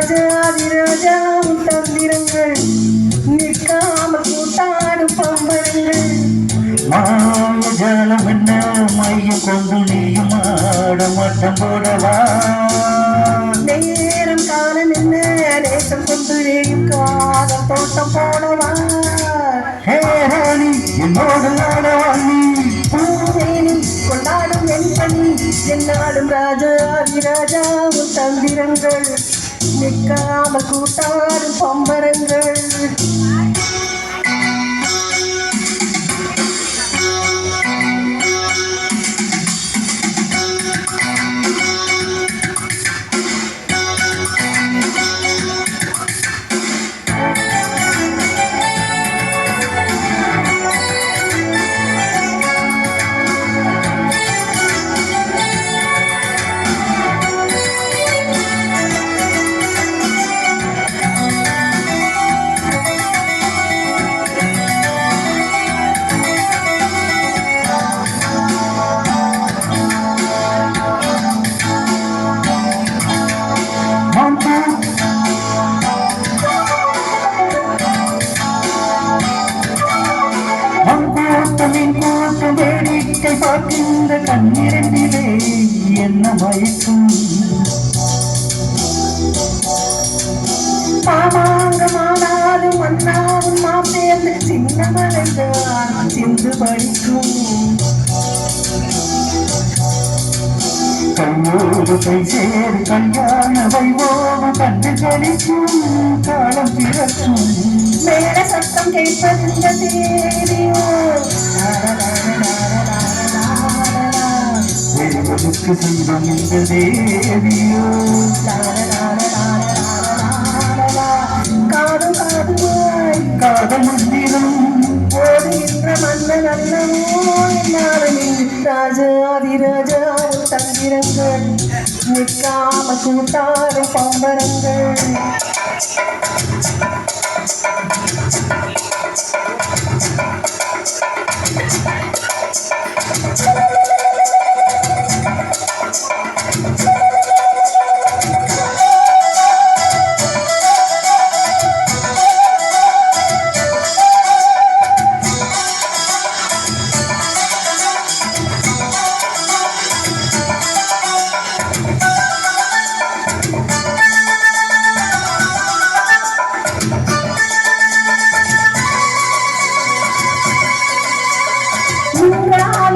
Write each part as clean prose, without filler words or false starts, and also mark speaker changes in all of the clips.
Speaker 1: ராஜாதிராஜாவும் தந்திரங்கள் நிற்காமல் கூட்டாடும் பம்பரங்கள்
Speaker 2: மாய ஜாலம் என்ன மையம் கொண்டு நீயும் ஆட மட்டம் போடவா
Speaker 1: நேரம் காலம் என்ன நேசம் கொண்டு நீயும் காதல் தோட்டம் போடவா
Speaker 2: ஹே ராணி என்னோடு ஆடவாணி
Speaker 1: பூவேணி கொண்டாடும் என் பணி என்னாலும் ராஜாதிராஜாவும் தந்திரங்கள் நிற்காமல் கூட்டாடும் பம்பரங்கள்
Speaker 2: வேடிக்கை பார்க்கின்ற கண்ணிரண்டிலே என்ன மயக்கும்
Speaker 1: மாமாங்கமானாலும் மன்னாவும் மாப்பேர்ந்து சின்ன மலைதான் சிந்து படிக்கும்
Speaker 2: கையோடு கை சேரு கல்யாண வைவோடு கண்டு கழிக்கும் காலம் பிறக்கும்
Speaker 1: மேல சத்தம் கேட்பதிந்த தேவியோ
Speaker 2: தேவனுக்கு செய்தம் இந்த தேவியோ
Speaker 1: காடும் காடுவாய்
Speaker 2: காதல் மந்திரம்
Speaker 1: ஓடுகின்ற மன்னன் அல்லவோ என்னாலும் ராஜாதிராஜாவும் தந்திரங்கள் நிற்காம கூட்டாடும் பம்பரங்கள்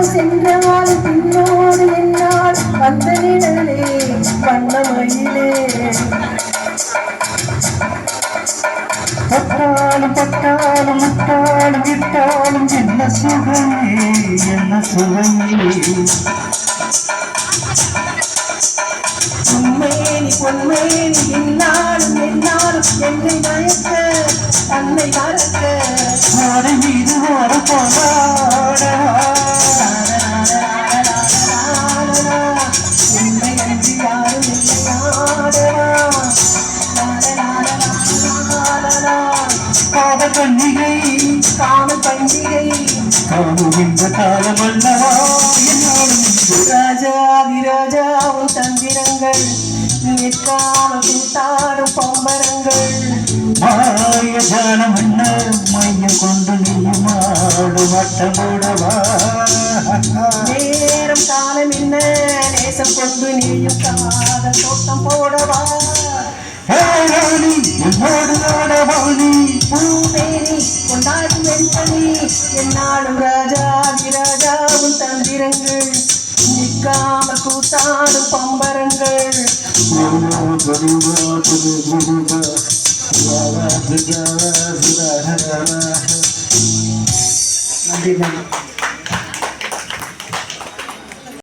Speaker 1: சென்றாலும் பின்னோடு என்னால் வந்த நிழலே வண்ணமயிலே
Speaker 2: பட்டாலும் பட்டாலும் முட்டாலும் விட்டாலும் என்ன சுகமே என்ன சுகமே
Speaker 1: உண்மையேனி பொன்மேனி என்னாலும் என்னாலும் என்னை மயக்க தன்னை மறக்க
Speaker 2: ஆடை மீது வர போராட
Speaker 1: உண்மை அன்றி யாரும் இல்லையாடவா
Speaker 2: காதல் பண்டிகை
Speaker 1: காமல் பண்டிகை
Speaker 2: காணுகின்ற காலம் அல்லவா என்னாலும்
Speaker 1: ராஜாதிராஜாவும் தந்திரங்கள் நிற்காமல் கூத்தாடும் பம்பரங்கள்
Speaker 2: மாய ஜானம் என்ன மையம் கொண்டு நீயும் ஆடு மட்டம் போடவா
Speaker 1: நேரம் காலம் என்ன நேசம் கொண்டு நீயும் காதல் தோட்டம் போடவா
Speaker 2: ராணி என்னோடு ஆடவாணி
Speaker 1: பூமேனி கொண்டாடும் வெண்பனி என்னாலும் ராஜாதிராஜாவும் தந்திரங்கள் நிற்காமல் கூத்தாடும் பம்பரங்கள்
Speaker 2: நன்றி.